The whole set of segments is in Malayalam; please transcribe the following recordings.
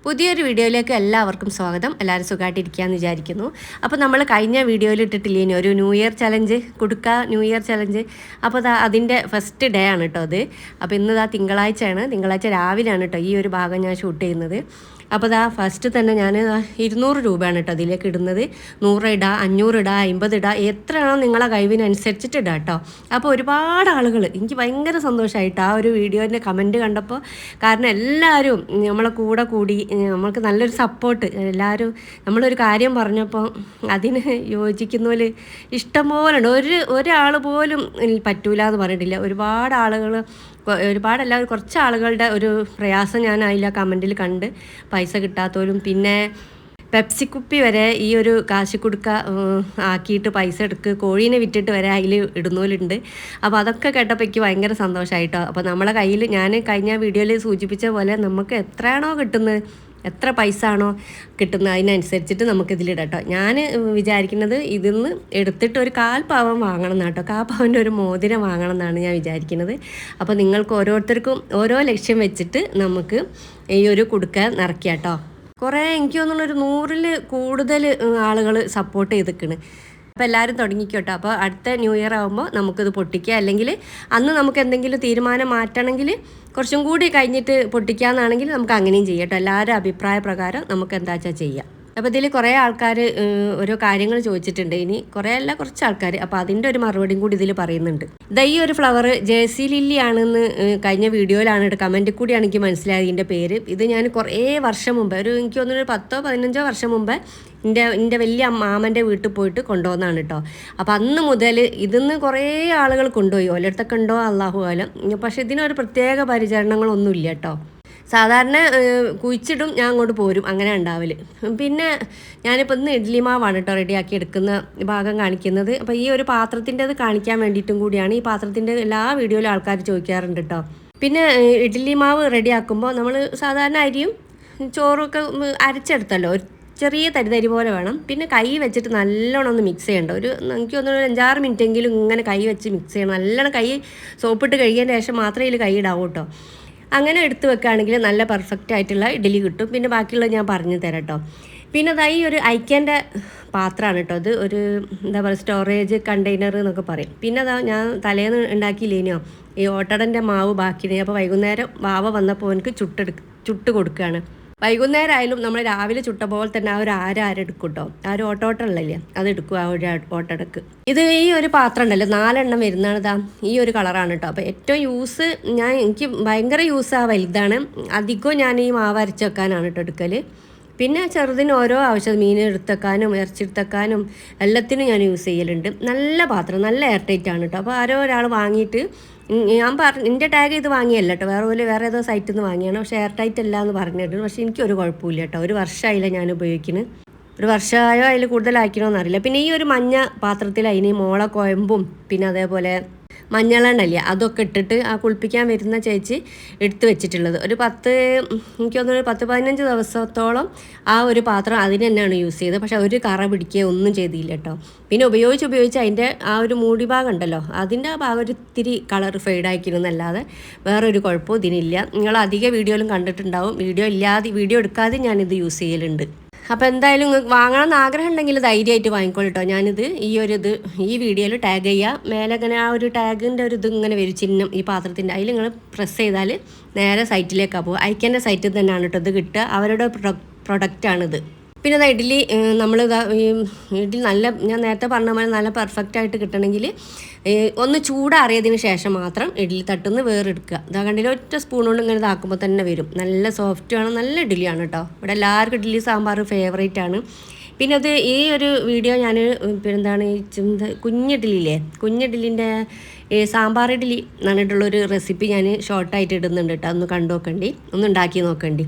പുതിയൊരു വീഡിയോയിലേക്ക് എല്ലാവർക്കും സ്വാഗതം. എല്ലാവരും സുഖമായിട്ടിരിക്കുകയെന്ന് വിചാരിക്കുന്നു. അപ്പോൾ നമ്മൾ കഴിഞ്ഞ വീഡിയോയിൽ ഇട്ടിട്ടില്ലേ ഇനി ഒരു ന്യൂ ഇയർ ചലഞ്ച്, കുടുക്ക ന്യൂ ഇയർ ചലഞ്ച്. അപ്പോൾ അതിൻ്റെ ഫസ്റ്റ് ഡേ ആണ് കേട്ടോ അത്. അപ്പോൾ ഇന്ന് തിങ്കളാഴ്ചയാണ്. തിങ്കളാഴ്ച രാവിലെയാണ് കേട്ടോ ഈ ഒരു ഭാഗം ഞാൻ ഷൂട്ട് ചെയ്യുന്നത്. അപ്പോൾ ഫസ്റ്റ് തന്നെ ഞാൻ 200 രൂപയാണ് കേട്ടോ അതിലേക്ക് ഇടുന്നത്. 100 ഇടുക, 500 ഇടുക, 50 ഇടുക, എത്രയാണോ നിങ്ങളെ കഴിവിനനുസരിച്ചിട്ട് ഇടുക കേട്ടോ. അപ്പോൾ ഒരുപാട് ആളുകൾ, എനിക്ക് ഭയങ്കര സന്തോഷമായിട്ട് ആ ഒരു വീഡിയോൻ്റെ കമൻറ്റ് കണ്ടപ്പോൾ. കാരണം എല്ലാവരും നമ്മളെ കൂടെ കൂടി നമ്മൾക്ക് നല്ലൊരു സപ്പോർട്ട്. എല്ലാവരും നമ്മളൊരു കാര്യം പറഞ്ഞപ്പോൾ അതിന് യോജിക്കുന്നവർ ഇഷ്ടംപോലെ ഉണ്ട്. ഒരാൾ പോലും പറ്റൂല എന്ന് പറഞ്ഞിട്ടില്ല. ഒരുപാടല്ല, കുറച്ച് ആളുകളുടെ ഒരു പ്രയാസം ഞാൻ അതിൽ കമൻറ്റിൽ കണ്ട്. പൈസ കിട്ടാത്തവരും പിന്നെ പെപ്സിക്കുപ്പി വരെ ഈ ഒരു കാശിക്കുടുക്ക ആക്കിയിട്ട് പൈസ കോഴീനെ വിറ്റിട്ട് വരെ അതിൽ ഇടുന്നവരുണ്ട്. അപ്പോൾ അതൊക്കെ കേട്ടപ്പോൾ എനിക്ക് ഭയങ്കര സന്തോഷമായിട്ടോ. അപ്പോൾ നമ്മളെ കയ്യിൽ ഞാൻ കഴിഞ്ഞ വീഡിയോയിൽ സൂചിപ്പിച്ച പോലെ നമുക്ക് എത്രയാണോ കിട്ടുന്നത്, എത്ര പൈസ ആണോ കിട്ടുന്നത് അതിനനുസരിച്ചിട്ട് നമുക്കിതിലിടാം കേട്ടോ. ഞാൻ വിചാരിക്കുന്നത് ഇതിൽ നിന്ന് എടുത്തിട്ട് ഒരു 1/4 പവൻ വാങ്ങണം എന്നാണ് കേട്ടോ. 1/4 പവൻ്റെ ഒരു മോതിരം വാങ്ങണം എന്നാണ് ഞാൻ വിചാരിക്കുന്നത്. അപ്പോൾ നിങ്ങൾക്ക് ഓരോരുത്തർക്കും ഓരോ ലക്ഷ്യം വെച്ചിട്ട് നമുക്ക് ഈ ഒരു കുടുക്ക നിറയ്ക്കാം കേട്ടോ. കുറേ എനിക്ക് തോന്നുന്നൊരു 100-ൽ കൂടുതൽ ആളുകൾ സപ്പോർട്ട് ചെയ്തിരിക്കണ്. അപ്പോൾ എല്ലാവരും തുടങ്ങിക്കോട്ടോ. അപ്പോൾ അടുത്ത ന്യൂ ഇയർ ആകുമ്പോൾ നമുക്കിത് പൊട്ടിക്കുക, അല്ലെങ്കിൽ അന്ന് നമുക്ക് എന്തെങ്കിലും തീരുമാനം മാറ്റണമെങ്കിൽ കുറച്ചും കൂടി കഴിഞ്ഞിട്ട് പൊട്ടിക്കാമെന്നാണെങ്കിൽ നമുക്ക് അങ്ങനെയും ചെയ്യാം കേട്ടോ. എല്ലാവരും അഭിപ്രായ പ്രകാരം നമുക്ക് എന്താ വെച്ചാൽ ചെയ്യാം. അപ്പോൾ ഇതിൽ കുറേ ആൾക്കാർ ഓരോ കാര്യങ്ങൾ ചോദിച്ചിട്ടുണ്ട്. ഇനി കുറേ അല്ല, കുറച്ച് ആൾക്കാർ. അപ്പോൾ അതിൻ്റെ ഒരു മറുപടിയും കൂടി ഇതിൽ പറയുന്നുണ്ട്. ഈ ഒരു ഫ്ലവർ ജേഴ്സി ലില്ലി ആണെന്ന് കഴിഞ്ഞ വീഡിയോയിലാണ് കമൻറ്റിൽ കൂടിയാണ് എനിക്ക് മനസ്സിലായത് ഇതിൻ്റെ പേര്. ഇത് ഞാൻ കുറേ വർഷം മുമ്പ്, എനിക്ക് തോന്നുന്നു 10-15 വർഷം മുമ്പ് എൻ്റെ വലിയ മാമൻ്റെ വീട്ടിൽ പോയിട്ട് കൊണ്ടുപോകുന്നതാണ് കേട്ടോ. അപ്പോൾ അന്ന് മുതൽ ഇതിന്ന് കുറേ ആളുകൾ കൊണ്ടുപോയി. ഓരോരുത്തൊക്കെ ഉണ്ടോ അള്ളാഹു ആലം. പക്ഷേ ഇതിനൊരു പ്രത്യേക പരിചരണങ്ങളൊന്നുമില്ല കേട്ടോ. സാധാരണ കുഴിച്ചിടും, ഞാൻ അങ്ങോട്ട് പോരും, അങ്ങനെ ഉണ്ടാവൽ. പിന്നെ ഞാനിപ്പോൾ ഇന്ന് ഇഡ്ഡലി മാവാണ് കേട്ടോ റെഡിയാക്കി എടുക്കുന്ന ഭാഗം കാണിക്കുന്നത്. അപ്പോൾ ഈ ഒരു പാത്രത്തിൻ്റെത് കാണിക്കാൻ വേണ്ടിയിട്ടും കൂടിയാണ്. ഈ പാത്രത്തിൻ്റെ എല്ലാ വീഡിയോയിലും ആൾക്കാർ ചോദിക്കാറുണ്ട് കേട്ടോ. പിന്നെ ഇഡ്ഡലി മാവ് റെഡിയാക്കുമ്പോൾ നമ്മൾ സാധാരണ അരിയും ചോറുമൊക്കെ അരച്ചെടുത്തല്ലോ, ഒരു ചെറിയ തരി പോലെ വേണം. പിന്നെ കൈ വെച്ചിട്ട് നല്ലോണം ഒന്ന് മിക്സ് ചെയ്യേണ്ട. എനിക്ക് തോന്നുന്നു 5-6 മിനിറ്റെങ്കിലും ഇങ്ങനെ കൈ വെച്ച് മിക്സ് ചെയ്യണം. നല്ലോണം കൈ സോപ്പിട്ട് കഴുകിയതിന് ശേഷം മാത്രമേ ഇതിൽ കൈ ഇടാവൂ കേട്ടോ. അങ്ങനെ എടുത്ത് വെക്കുകയാണെങ്കിൽ നല്ല പെർഫെക്റ്റ് ആയിട്ടുള്ള ഇഡ്ഡലി കിട്ടും. പിന്നെ ബാക്കിയുള്ളത് ഞാൻ പറഞ്ഞു തരാം കേട്ടോ. പിന്നെ ഈ ഒരു ഐക്യൻ്റെ പാത്രമാണ് കേട്ടോ. അത് ഒരു എന്താ പറയുക, സ്റ്റോറേജ് കണ്ടെയ്നർ എന്നൊക്കെ പറയും. പിന്നെ ഞാൻ തലേന്ന് ഉണ്ടാക്കിയില്ലേനോ ഈ ഓട്ടടൻ്റെ മാവ് ബാക്കിയാണ്. അപ്പോൾ വൈകുന്നേരം വാവ വന്നപ്പോൾ എനിക്ക് ചുട്ട് കൊടുക്കുകയാണ്. വൈകുന്നേരം ആയാലും നമ്മൾ രാവിലെ ചുട്ട പോലെ തന്നെ ആ ഒരു ആരെടുക്കും കേട്ടോ. ആ ഒരു ഓട്ടോട്ടല്ലേ അതെടുക്കും, ആ ഒരു ഓട്ടടക്ക്. ഇത് ഈ ഒരു പാത്രം ഉണ്ടല്ലോ 4 എണ്ണം വരുന്നതാണ്. ഈ ഒരു കളറാണ് കേട്ടോ. അപ്പോൾ ഏറ്റവും യൂസ് എനിക്ക് ഭയങ്കര യൂസ് വലുതാണ്. അധികവും ഞാൻ ഈ മാവ് അരച്ച് വെക്കാനാണ് കേട്ടോ എടുക്കൽ. പിന്നെ ചെറുതിന് ഓരോ ആവശ്യം, മീൻ എടുത്തേക്കാനും ഇറച്ചി എടുത്തേക്കാനും എല്ലാത്തിനും ഞാൻ യൂസ് ചെയ്യലുണ്ട്. നല്ല പാത്രം, നല്ല എയർ ടൈറ്റ് ആണ് കേട്ടോ. അപ്പോൾ ഒരാൾ വാങ്ങിയിട്ട് ഞാൻ എൻ്റെ ടാഗ് ചെയ്ത് വാങ്ങിയല്ല കേട്ടോ, വേറെ ഏതോ സൈറ്റിൽ നിന്ന് വാങ്ങിയാണ്. പക്ഷേ എയർ ടൈറ്റ് അല്ല എന്ന് പറഞ്ഞിട്ടുണ്ട്. പക്ഷേ എനിക്കൊരു കുഴപ്പമില്ല കേട്ടോ. 1 വർഷമായില്ല ഞാൻ ഉപയോഗിക്കുന്നത്. 1 വർഷമായോ അതിൽ കൂടുതലാക്കണമെന്ന് അറിയില്ല. പിന്നെ ഈ ഒരു മഞ്ഞ പാത്രത്തിൽ അതിന് മോള കോയമ്പും പിന്നെ അതേപോലെ മഞ്ഞളെണ്ണല്ലേ അതൊക്കെ ഇട്ടിട്ട് ആ കുളിപ്പിക്കാൻ വരുന്ന ചേച്ചി എടുത്ത് വെച്ചിട്ടുള്ളത്. എനിക്ക് തോന്നുന്നു 10-15 ദിവസത്തോളം ആ ഒരു പാത്രം അതിന് തന്നെയാണ് യൂസ് ചെയ്തത്. പക്ഷേ ഒരു കറ പിടിക്കുകയോ ഒന്നും ചെയ്തില്ല കേട്ടോ. പിന്നെ ഉപയോഗിച്ച് അതിൻ്റെ ആ ഒരു മൂടി ഭാഗം ഉണ്ടല്ലോ, അതിൻ്റെ ആ ഭാഗം ഒരു ഇത്തിരി കളർ ഫെയ്ഡാക്കിയിരുന്നല്ലാതെ വേറൊരു കുഴപ്പവും ഇതിനില്ല. നിങ്ങൾ അധിക വീഡിയോയിലും കണ്ടിട്ടുണ്ടാവും. വീഡിയോ എടുക്കാതെ ഞാനിത് യൂസ് ചെയ്യലുണ്ട്. അപ്പോൾ എന്തായാലും നിങ്ങൾക്ക് വാങ്ങണമെന്ന് ആഗ്രഹം ഉണ്ടെങ്കിൽ ധൈര്യമായിട്ട് വാങ്ങിക്കോളൂ കേട്ടോ. ഞാനിത് ഈ വീഡിയോയിൽ ടാഗ് ചെയ്യുക. മേലെ ഇങ്ങനെ ആ ഒരു ടാഗിൻ്റെ ഒരു ഇങ്ങനെ വരും ചിഹ്നം ഈ പാത്രത്തിൻ്റെ. അതിൽ നിങ്ങൾ പ്രസ് ചെയ്താൽ നേരെ സൈറ്റിലേക്കാണ് പോകുക. ഐക്യൻ്റെ സൈറ്റിൽ തന്നെയാണ് കേട്ടോ ഇത് കിട്ടുക. അവരുടെ പ്രൊഡക്റ്റാണിത്. പിന്നെ ഇഡ്ഡലി ഇഡ്ഡലി ഞാൻ നേരത്തെ പറഞ്ഞ പോലെ നല്ല പെർഫെക്റ്റ് ആയിട്ട് കിട്ടണമെങ്കിൽ ഒന്ന് ചൂടാറിയതിന് ശേഷം മാത്രം ഇഡ്ഡലി തട്ടുന്ന് വേറെടുക്കുക. കണ്ടില്ല, ഒറ്റ സ്പൂൺ കൊണ്ട് ഇങ്ങനെ ഇതാക്കുമ്പോൾ തന്നെ വരും. നല്ല സോഫ്റ്റുമാണ്, നല്ല ഇഡ്ഡലിയാണ് കേട്ടോ. ഇവിടെ എല്ലാവർക്കും ഇഡ്ഡലി സാമ്പാർ ഫേവറേറ്റ് ആണ്. പിന്നെ ഈ ഒരു വീഡിയോ ഞാൻ കുഞ്ഞിഡ്ഡലിൻ്റെ സാമ്പാർ ഇഡ്ഡലി എന്നിട്ടുള്ളൊരു റെസിപ്പി ഞാൻ ഷോർട്ടായിട്ട് ഇടുന്നുണ്ട് കേട്ടോ. ഒന്ന് കണ്ടു നോക്കണ്ടി, ഒന്ന് ഉണ്ടാക്കി നോക്കണ്ടി.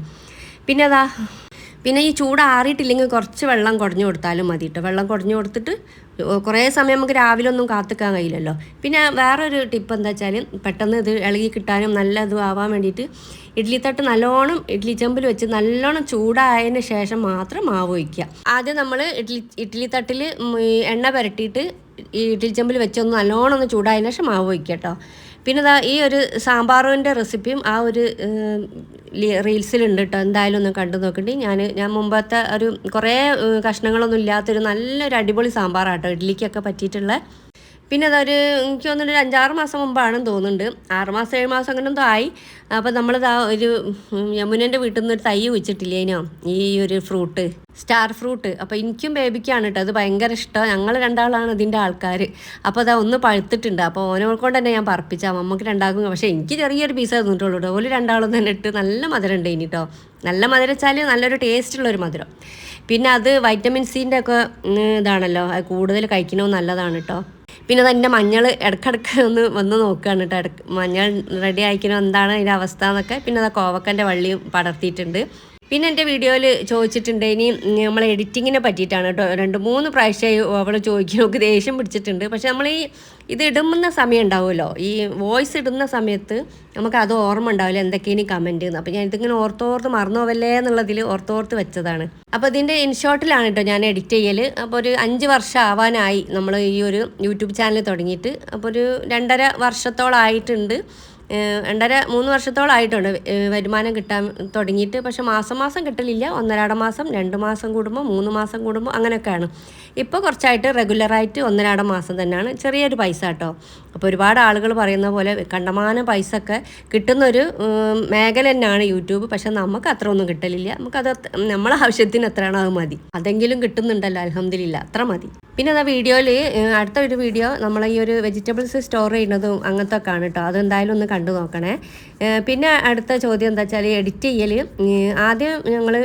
പിന്നെ ഈ ചൂടാറിയിട്ടില്ലെങ്കിൽ കുറച്ച് വെള്ളം കുടഞ്ഞു കൊടുത്താലും മതി കേട്ടോ. വെള്ളം കുടഞ്ഞു കൊടുത്തിട്ട് കുറേ സമയം നമുക്ക് രാവിലെ ഒന്നും കാത്തിക്കാൻ കഴിയില്ലല്ലോ. പിന്നെ വേറൊരു ടിപ്പ് എന്താ വെച്ചാൽ പെട്ടെന്ന് ഇത് ഇളകി കിട്ടാനും നല്ല ഇതും ആവാൻ വേണ്ടിയിട്ട് ഇഡ്ഡലി തട്ട് നല്ലോണം ഇഡ്ഡലി ചെമ്പിൽ വെച്ച് നല്ലോണം ചൂടായതിന് ശേഷം മാത്രം മാവ് ഒഴിക്കുക. ആദ്യം നമ്മൾ ഇഡ്ഡലി തട്ടിൽ എണ്ണ പുരട്ടിയിട്ട് ഈ ഇഡ്ഡലി ചെമ്പിൽ വെച്ചൊന്ന് നല്ലോണം ഒന്ന് ചൂടായതിന് ശേഷം മാവ് ഒഴിക്കുക കേട്ടോ. പിന്നെ ഈ ഒരു സാമ്പാറിൻ്റെ റെസിപ്പിയും ആ ഒരു റീൽസിലുണ്ട് കേട്ടോ, എന്തായാലും ഒന്ന് കണ്ടു നോക്കണ്ടി. ഞാൻ മുമ്പത്തെ ഒരു കുറേ കഷ്ണങ്ങളൊന്നും ഇല്ലാത്തൊരു നല്ലൊരു അടിപൊളി സാമ്പാറാട്ടോ ഇഡ്ഡലിക്കൊക്കെ പറ്റിയിട്ടുള്ള. പിന്നെ അതൊരു എനിക്ക് തോന്നുന്നു ഒരു 5-6 മാസം മുമ്പാണെന്ന് തോന്നുന്നുണ്ട്, 6 മാസം 7 മാസം അങ്ങനെ എന്തോ ആയി. അപ്പോൾ നമ്മളിതാ ഒരു യമുനൻ്റെ വീട്ടിൽ നിന്ന് ഒരു തൈ വെച്ചിട്ടില്ലേനോ ഈ ഒരു ഫ്രൂട്ട്, സ്റ്റാർ ഫ്രൂട്ട്. അപ്പോൾ എനിക്കും ബേബിക്കാണ് കേട്ടോ അത് ഭയങ്കര ഇഷ്ടം. ഞങ്ങൾ രണ്ടാളാണ് ഇതിൻ്റെ ആൾക്കാർ. അപ്പോൾ അതാ ഒന്ന് പഴുത്തിട്ടുണ്ട്. അപ്പോൾ ഓനോട് കൊണ്ട് തന്നെ ഞാൻ പറപ്പിച്ചാൽ നമുക്ക് രണ്ടാക്കും. പക്ഷേ എനിക്ക് ചെറിയൊരു പീസ് തന്നിട്ടുള്ളൂ കേട്ടോ. ഓല് രണ്ടാളും തന്നെ ഇട്ട് നല്ല മധുരം ഉണ്ട് ഇനി കേട്ടോ. നല്ല മധുരം വെച്ചാൽ നല്ലൊരു ടേസ്റ്റുള്ളൊരു മധുരം. പിന്നെ അത് വൈറ്റമിൻ സിൻ്റെ ഒക്കെ ഇതാണല്ലോ, അത് കൂടുതൽ കഴിക്കണമെന്ന് നല്ലതാണ് കേട്ടോ. പിന്നെ അതിൻ്റെ മഞ്ഞൾ ഇടയ്ക്കിടയ്ക്ക് ഒന്ന് വന്ന് നോക്കുകയാണ് കേട്ടോ, മഞ്ഞൾ റെഡി ആയിക്കണോ എന്താണ് അതിൻ്റെ അവസ്ഥ എന്നൊക്കെ. പിന്നെ അത് കോവക്കൻ്റെ വള്ളിയും പടർത്തിയിട്ടുണ്ട്. പിന്നെ എൻ്റെ വീഡിയോയിൽ ചോദിച്ചിട്ടുണ്ട് ഇനി നമ്മൾ എഡിറ്റിങ്ങിനെ പറ്റിയിട്ടാണ് കേട്ടോ. 2-3 പ്രാവശ്യമായി അവൾ ചോദിക്കും, നമുക്ക് ദേഷ്യം പിടിച്ചിട്ടുണ്ട്. പക്ഷെ നമ്മൾ ഇത് ഇടുന്ന സമയം ഉണ്ടാവുമല്ലോ, ഈ വോയിസ് ഇടുന്ന സമയത്ത് നമുക്ക് അത് ഓർമ്മ ഉണ്ടാവില്ല എന്തൊക്കെയാണ് കമൻറ്റ് എന്ന്. അപ്പോൾ ഞാൻ ഇതിങ്ങനെ ഓർത്തോർത്ത് മറന്നു പോവല്ലേ എന്നുള്ളതിൽ ഓർത്തോർത്ത് വെച്ചതാണ്. അപ്പോൾ ഇതിൻ്റെ ഇൻഷോട്ടിലാണ് കേട്ടോ ഞാൻ എഡിറ്റ് ചെയ്യൽ. അപ്പോൾ ഒരു 5 വർഷം ആവാനായി നമ്മൾ ഈ ഒരു യൂട്യൂബ് ചാനൽ തുടങ്ങിയിട്ട്. അപ്പോൾ ഒരു 2.5 വർഷത്തോളമായിട്ടുണ്ട്, 2.5-3 വർഷത്തോളമായിട്ടുണ്ട് വരുമാനം കിട്ടാൻ തുടങ്ങിയിട്ട്. പക്ഷെ മാസം കിട്ടലില്ല, 1.5 മാസം 2 മാസം കൂടുമ്പോൾ 3 മാസം കൂടുമ്പോൾ അങ്ങനെയൊക്കെയാണ്. ഇപ്പോൾ കുറച്ചായിട്ട് റെഗുലറായിട്ട് 1.5 മാസം തന്നെയാണ്, ചെറിയൊരു പൈസ കേട്ടോ. അപ്പോൾ ഒരുപാട് ആളുകൾ പറയുന്ന പോലെ കണ്ടമാനം പൈസ ഒക്കെ കിട്ടുന്നൊരു മേഖല തന്നെയാണ് യൂട്യൂബ്. പക്ഷെ നമുക്ക് അത്ര ഒന്നും കിട്ടലില്ല, നമുക്കത് നമ്മളെ ആവശ്യത്തിന് എത്രയാണോ അത് മതി. അതെങ്കിലും കിട്ടുന്നുണ്ടല്ലോ, അൽഹംദുലില്ലാ, അത്ര മതി. പിന്നെ അതാ വീഡിയോയിൽ അടുത്ത ഒരു വീഡിയോ നമ്മൾ ഈ ഒരു വെജിറ്റബിൾസ് സ്റ്റോർ ചെയ്യുന്നതും അങ്ങനത്തെ ഒക്കെ ആണ് കേട്ടോ. അതെന്തായാലും ഒന്ന് കണ്ടു നോക്കണേ. പിന്നെ അടുത്ത ചോദ്യം എന്താ വെച്ചാൽ എഡിറ്റ് ചെയ്യൽ. ആദ്യം ഞങ്ങൾ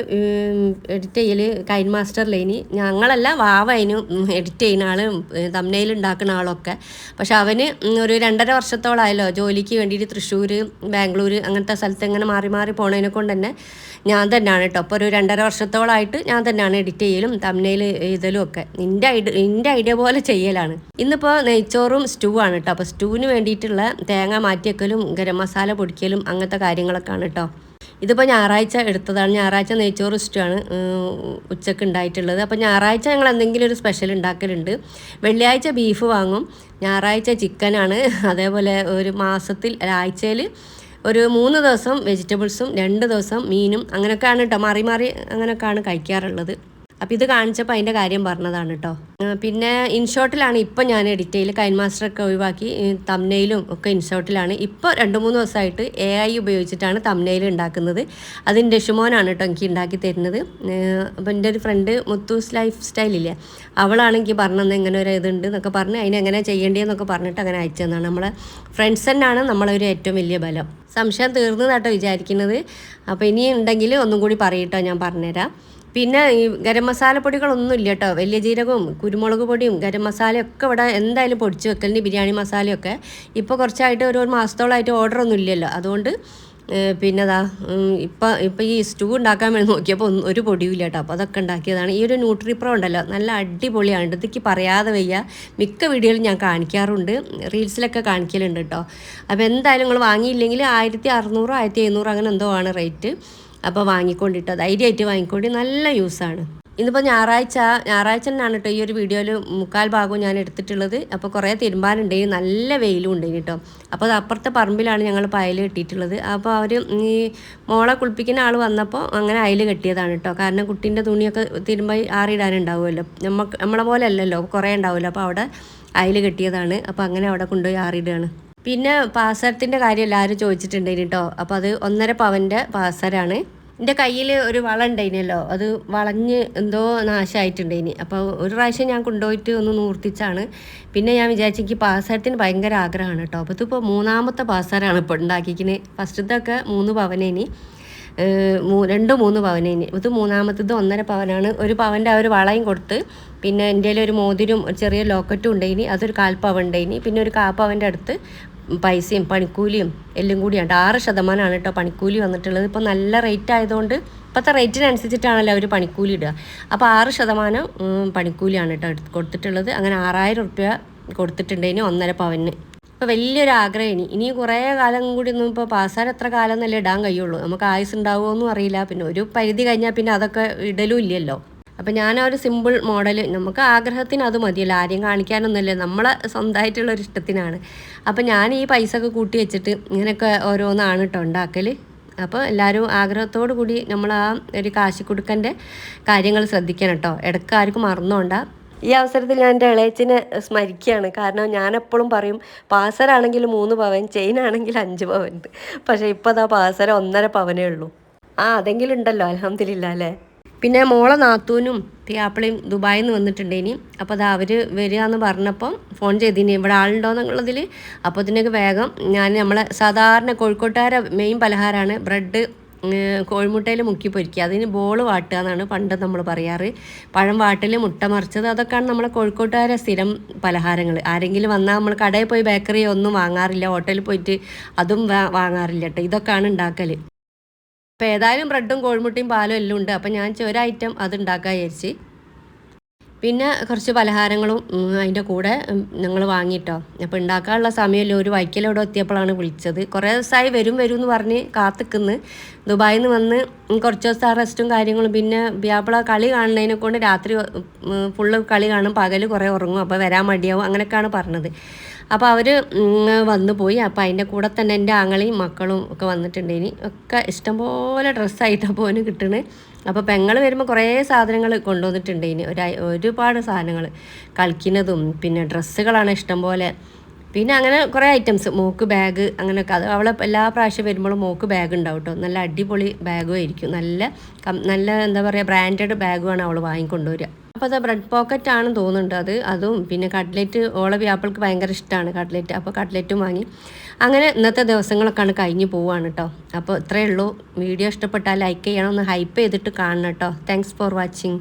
എഡിറ്റ് ചെയ്യൽ കൈൻ മാസ്റ്ററിലേനി, ഞങ്ങളല്ല വാവനും എഡിറ്റ് ചെയ്യുന്ന ആളും തംബ്നെയിൽ ഉണ്ടാക്കുന്ന ആളൊക്കെ. പക്ഷെ അവന് ഒരു 2.5 വർഷത്തോളമായല്ലോ ജോലിക്ക് വേണ്ടിയിട്ട് തൃശ്ശൂർ, ബാംഗ്ലൂർ അങ്ങനത്തെ സ്ഥലത്ത് ഇങ്ങനെ മാറി മാറി പോണതിനെ കൊണ്ട് തന്നെ ഞാൻ തന്നെയാണ് കേട്ടോ. അപ്പോൾ ഒരു 2.5 വർഷത്തോളമായിട്ട് ഞാൻ തന്നെയാണ് എഡിറ്റ് ചെയ്യലും തംബ്നെയിൽ എഴുതലും ഒക്കെ. എൻ്റെ ഐഡിയ പോലെ ചെയ്യലാണ്. ഇന്നിപ്പോൾ നെയ്ച്ചോറും സ്റ്റൂ ആണ് കേട്ടോ. അപ്പോൾ സ്റ്റൂവിന് വേണ്ടിയിട്ടുള്ള തേങ്ങ മാറ്റിവെക്കലും ഗരം മസാല പൊടിക്കലും അങ്ങനത്തെ കാര്യങ്ങളൊക്കെയാണ് കേട്ടോ. ഇതിപ്പോൾ ഞായറാഴ്ച എടുത്തതാണ്. ഞായറാഴ്ച നെയ്ച്ചോറ് സ്റ്റൂ ആണ് ഉച്ചക്ക് ഉണ്ടായിട്ടുള്ളത്. അപ്പോൾ ഞായറാഴ്ച ഞങ്ങൾ എന്തെങ്കിലും ഒരു സ്പെഷ്യൽ ഉണ്ടാക്കലുണ്ട്. വെള്ളിയാഴ്ച ബീഫ് വാങ്ങും, ഞായറാഴ്ച ചിക്കനാണ്. അതേപോലെ ഒരു മാസത്തിൽ ആഴ്ചയിൽ ഒരു 3 ദിവസം വെജിറ്റബിൾസും 2 ദിവസം മീനും അങ്ങനെയൊക്കെയാണ് കേട്ടോ, മാറി മാറി അങ്ങനെയൊക്കെയാണ് കഴിക്കാറുള്ളത്. അപ്പോൾ ഇത് കാണിച്ചപ്പോൾ അതിൻ്റെ കാര്യം പറഞ്ഞതാണ് കേട്ടോ. പിന്നെ ഇൻഷോട്ടിലാണ് ഇപ്പോൾ ഞാൻ എഡിറ്റ് ചെയ്യൽ. കൈൻ മാസ്റ്ററൊക്കെ ഒഴിവാക്കി തംബ്നെയിലും ഒക്കെ ഇൻഷോട്ടിലാണ്. ഇപ്പോൾ 2-3 ദിവസമായിട്ട് AI ഉപയോഗിച്ചിട്ടാണ് തംബ്നെയിൽ ഉണ്ടാക്കുന്നത്. അതിൻ്റെ ഷുമോനാണ് കേട്ടോ എനിക്ക് ഉണ്ടാക്കി തരുന്നത്. അപ്പോൾ എൻ്റെ ഒരു ഫ്രണ്ട് മുത്തൂസ് ലൈഫ് സ്റ്റൈലില്ലേ, അവളാണ് എനിക്ക് പറഞ്ഞത് ഇങ്ങനെ ഒരു ഇതുണ്ട് എന്നൊക്കെ പറഞ്ഞ് അതിനെങ്ങനെ ചെയ്യേണ്ടതെന്നൊക്കെ പറഞ്ഞിട്ട് അങ്ങനെ അയച്ചു തന്നാണ്. നമ്മളെ ഫ്രണ്ട്സ് തന്നെയാണ് നമ്മളൊരു ഏറ്റവും വലിയ ബലം. സംശയം തീർന്നു കേട്ടോ വിചാരിക്കുന്നത്. അപ്പോൾ ഇനി ഉണ്ടെങ്കിൽ ഒന്നും കൂടി പറയട്ടോ, ഞാൻ പറഞ്ഞുതരാം. പിന്നെ ഈ ഗരം മസാല പൊടികളൊന്നും ഇല്ല കേട്ടോ. വലിയ ജീരകവും കുരുമുളക് പൊടിയും ഗരം മസാലയൊക്കെ ഇവിടെ എന്തായാലും പൊടിച്ച് വെക്കലിന്, ബിരിയാണി മസാലയൊക്കെ. ഇപ്പോൾ കുറച്ചായിട്ട് ഒരു മാസത്തോളമായിട്ട് ഓർഡറൊന്നും ഇല്ലല്ലോ, അതുകൊണ്ട് പിന്നെ അതാ ഇപ്പം ഈ സ്റ്റൂ ഉണ്ടാക്കാൻ വേണ്ടി നോക്കിയപ്പോൾ ഒരു പൊടിയും ഇല്ല കേട്ടോ. അപ്പോൾ അതൊക്കെ ഉണ്ടാക്കിയതാണ്. ഈ ഒരു ന്യൂട്രിപ്രോ ഉണ്ടല്ലോ, നല്ല അടിപൊളിയാണ്. ഇതൊക്കെ പറയാതെ വയ്യ, മിക്ക വീഡിയോയിലും ഞാൻ കാണിക്കാറുണ്ട്, റീൽസിലൊക്കെ കാണിക്കലുണ്ട് കേട്ടോ. അപ്പോൾ എന്തായാലും നിങ്ങൾ വാങ്ങിയില്ലെങ്കിൽ 1600 1700 അങ്ങനെ എന്തോ ആണ് റേറ്റ്. അപ്പോൾ വാങ്ങിക്കൊണ്ടിട്ടോ, ധൈര്യമായിട്ട് വാങ്ങിക്കൊണ്ട്, നല്ല യൂസാണ്. ഇന്നിപ്പോൾ ഞായറാഴ്ച തന്നെയാണ് കേട്ടോ ഈ ഒരു വീഡിയോയിൽ 3/4 ഭാഗവും ഞാൻ എടുത്തിട്ടുള്ളത്. അപ്പോൾ കുറേ തിരുമ്പാനുണ്ടെങ്കിൽ നല്ല വെയിലും ഉണ്ടെങ്കിൽ കേട്ടോ. അപ്പോൾ അത് അപ്പുറത്തെ പറമ്പിലാണ് ഞങ്ങൾ അയൽ കെട്ടിയിട്ടുള്ളത്. അപ്പോൾ അവർ ഈ മോളെ കുളിപ്പിക്കുന്ന ആൾ വന്നപ്പോൾ അങ്ങനെ അയൽ കെട്ടിയതാണ് കേട്ടോ. കാരണം കുട്ടീൻ്റെ തുണിയൊക്കെ തിരുമ്പായി ആറിയിടാനുണ്ടാവുമല്ലോ, നമ്മളെ പോലെ അല്ലല്ലോ, കുറേ ഉണ്ടാവുമല്ലോ. അപ്പോൾ അവിടെ അയൽ കെട്ടിയതാണ്. അപ്പോൾ അങ്ങനെ അവിടെ കൊണ്ടുപോയി ആറിയിടുകയാണ്. പിന്നെ പാസരത്തിൻ്റെ കാര്യം എല്ലാവരും ചോദിച്ചിട്ടുണ്ടായിരുന്നു കേട്ടോ. അപ്പോൾ അത് 1.5 പവൻ്റെ പാസരാണ്. എൻ്റെ കയ്യിൽ ഒരു വള ഉണ്ടായിരുന്നല്ലോ, അത് വളഞ്ഞ് എന്തോ നാശമായിട്ടുണ്ടായിന്. അപ്പോൾ ഒരു പ്രാവശ്യം ഞാൻ കൊണ്ടുപോയിട്ട് ഒന്ന് നൂർത്തിച്ചാണ്. പിന്നെ ഞാൻ വിചാരിച്ചു എനിക്ക് പാസരത്തിന് ഭയങ്കര ആഗ്രഹമാണ് കേട്ടോ. അപ്പോൾ ഇതിപ്പോൾ 3ാമത്തെ പാസരാണ് ഇപ്പോൾ ഉണ്ടാക്കിക്കുന്നത്. ഫസ്റ്റത്തൊക്കെ 3 പവനേനി, 2-3 പവനേനി. ഇത് 3ാമത്തത് 1.5 പവനാണ്. 1 പവൻ്റെ ആ ഒരു വളയും കൊടുത്ത്, പിന്നെ എൻ്റെ ഒരു മോതിരും ഒരു ചെറിയ ലോക്കറ്റും ഉണ്ടായിനി, അതൊരു 1/4 പവൻ ഉണ്ടായിനി. പിന്നെ ഒരു 1/4 പവൻ്റെ അടുത്ത് പൈസയും പണിക്കൂലിയും എല്ലാം കൂടിയാണ്. 6% കേട്ടോ പണിക്കൂലി വന്നിട്ടുള്ളത്. ഇപ്പോൾ നല്ല റേറ്റ് ആയതുകൊണ്ട് ഇപ്പോഴത്തെ റേറ്റിനനുസരിച്ചിട്ടാണല്ലോ അവർ പണിക്കൂലി ഇടുക. അപ്പോൾ 6% പണിക്കൂലിയാണ് കേട്ടോ കൊടുത്തിട്ടുള്ളത്. അങ്ങനെ 6000 റുപ്യ കൊടുത്തിട്ടുണ്ടേനി 1.5 പവന്. ഇപ്പോൾ വലിയൊരു ആഗ്രഹം ഇനി കുറേ കാലം കൂടി ഒന്നും ഇപ്പോൾ പാസാർ എത്ര കാലം എന്നല്ലേ ഇടാൻ കഴിയുള്ളൂ. നമുക്ക് ആയുസ് ഉണ്ടാവുമോയെന്നും അറിയില്ല. പിന്നെ ഒരു പരിധി കഴിഞ്ഞാൽ പിന്നെ അതൊക്കെ ഇടലും ഇല്ലല്ലോ. അപ്പോൾ ഞാൻ ആ ഒരു സിമ്പിൾ മോഡൽ, നമുക്ക് ആഗ്രഹത്തിന് അത് മതിയല്ലോ, ആരെയും കാണിക്കാനൊന്നുമല്ല, നമ്മളെ സ്വന്തമായിട്ടുള്ളൊരു ഇഷ്ടത്തിനാണ്. അപ്പോൾ ഞാൻ ഈ പൈസ ഒക്കെ കൂട്ടി വെച്ചിട്ട് ഇങ്ങനെയൊക്കെ ഓരോന്നാണ് കേട്ടോ ഉണ്ടാക്കൽ. അപ്പോൾ എല്ലാവരും ആഗ്രഹത്തോടു കൂടി നമ്മൾ ആ ഒരു കാശിക്കുടുക്കൻ്റെ കാര്യങ്ങൾ ശ്രദ്ധിക്കണം കേട്ടോ. ഇടയ്ക്ക് ആർക്കും മറന്നുകൊണ്ട. ഈ അവസരത്തിൽ ഞാൻ എൻ്റെ ഇളയച്ചിനെ സ്മരിക്കുകയാണ്. കാരണം ഞാനെപ്പോഴും പറയും പാസരാണെങ്കിൽ 3 പവൻ, ചെയിനാണെങ്കിൽ 5 പവൻ. പക്ഷേ ഇപ്പോൾ അതാ പാസര 1.5 പവനേ ഉള്ളൂ. അതെങ്കിലും ഉണ്ടല്ലോ, അൽഹംദുലില്ലാ അല്ലേ. പിന്നെ മോളെ നാത്തൂനും പിയാപ്പിളയും ദുബായിൽ നിന്ന് വന്നിട്ടുണ്ടേനി. അപ്പോൾ അത് അവർ വരിക എന്ന് പറഞ്ഞപ്പം ഫോൺ ചെയ്തിനി ഇവിടെ ആളുണ്ടോ എന്നുള്ളതിൽ. അപ്പോൾ ഇതിനൊക്കെ വേഗം ഞാൻ നമ്മളെ സാധാരണ കോഴിക്കോട്ടുകാരെ മെയിൻ പലഹാരമാണ് ബ്രെഡ് കോഴിമുട്ടയിൽ മുക്കി പൊരിക്കുക. അതിന് ബോൾ വാട്ടുക എന്നാണ് പണ്ട് നമ്മൾ പറയാറ്. പഴം വാട്ടിൽ മുട്ട മറിച്ചത്, അതൊക്കെയാണ് നമ്മളെ കോഴിക്കോട്ടുകാരെ സ്ഥിരം പലഹാരങ്ങൾ. ആരെങ്കിലും വന്നാൽ നമ്മൾ കടയിൽ പോയി ബേക്കറി ഒന്നും വാങ്ങാറില്ല, ഹോട്ടലിൽ പോയിട്ട് അതും വാങ്ങാറില്ല കേട്ടോ. ഇതൊക്കെയാണ് ഉണ്ടാക്കൽ. അപ്പോൾ ഏതായാലും ബ്രെഡും കോഴിമുട്ടയും പാലും എല്ലാം ഉണ്ട്. അപ്പോൾ ഞാൻ ഒരു ഐറ്റം അത് ഉണ്ടാക്കാൻ വിചാരിച്ച്. പിന്നെ കുറച്ച് പലഹാരങ്ങളും അതിൻ്റെ കൂടെ ഞങ്ങൾ വാങ്ങിയിട്ടോ. അപ്പോൾ ഉണ്ടാക്കാനുള്ള സമയമില്ല. ഒരു വൈക്കലോടെ എത്തിയപ്പോഴാണ് വിളിച്ചത്. കുറേ ദിവസമായി വരും എന്ന് പറഞ്ഞ് കാത്തിക്കുന്നു. ദുബായിൽ നിന്ന് വന്ന് കുറച്ച് ദിവസം റെസ്റ്റും കാര്യങ്ങളും. പിന്നെ പിയാപ്പിള കളി കാണുന്നതിനെ കൊണ്ട് രാത്രി ഫുള്ള് കളി കാണും, പകൽ കുറേ ഉറങ്ങും. അപ്പോൾ വരാൻ മടിയാവും, അങ്ങനെയൊക്കെയാണ് പറഞ്ഞത്. അപ്പോൾ അവർ വന്നു പോയി. അപ്പോൾ അതിൻ്റെ കൂടെ തന്നെ എൻ്റെ ആങ്ങളെയും മക്കളും ഒക്കെ വന്നിട്ടുണ്ടേനി. ഒക്കെ ഇഷ്ടംപോലെ ഡ്രസ്സായിട്ടാണ് പോന് കിട്ടുന്നത്. അപ്പോൾ പെങ്ങൾ വരുമ്പോൾ കുറേ സാധനങ്ങൾ കൊണ്ടുവന്നിട്ടുണ്ടേനി. ഒരുപാട് സാധനങ്ങൾ കളിക്കുന്നതും പിന്നെ ഡ്രസ്സുകളാണ് ഇഷ്ടംപോലെ. പിന്നെ അങ്ങനെ കുറേ ഐറ്റംസ്, മോക്ക് ബാഗ് അങ്ങനെയൊക്കെ. അത് അവളെ എല്ലാ പ്രാവശ്യം വരുമ്പോഴും മോക്ക് ബാഗ് ഉണ്ടാവും കേട്ടോ. നല്ല അടിപൊളി ബാഗും ആയിരിക്കും. നല്ല എന്താ പറയുക, ബ്രാൻഡഡ് ബാഗുമാണ് അവൾ വാങ്ങിക്കൊണ്ടുവരിക. അപ്പോൾ അത് ബ്രെഡ് പോക്കറ്റ് ആണെന്ന് തോന്നുന്നുണ്ട്. അതും പിന്നെ കട്ട്ലറ്റ്, ഓളെ വ്യാപ്പിൾക്ക് ഭയങ്കര ഇഷ്ടമാണ് കട്ട്ലറ്റ്. അപ്പോൾ കട്ട്ലറ്റും വാങ്ങി. അങ്ങനെ ഇന്നത്തെ ദിവസങ്ങളൊക്കെയാണ് കഴിഞ്ഞ് പോവുകയാണ് കേട്ടോ. അപ്പോൾ ഇത്രയേ ഉള്ളൂ. വീഡിയോ ഇഷ്ടപ്പെട്ടാൽ ലൈക്ക് ചെയ്യണം, ഒന്ന് ഹൈപ്പ് ചെയ്തിട്ട് കാണണം കേട്ടോ. Thanks for watching.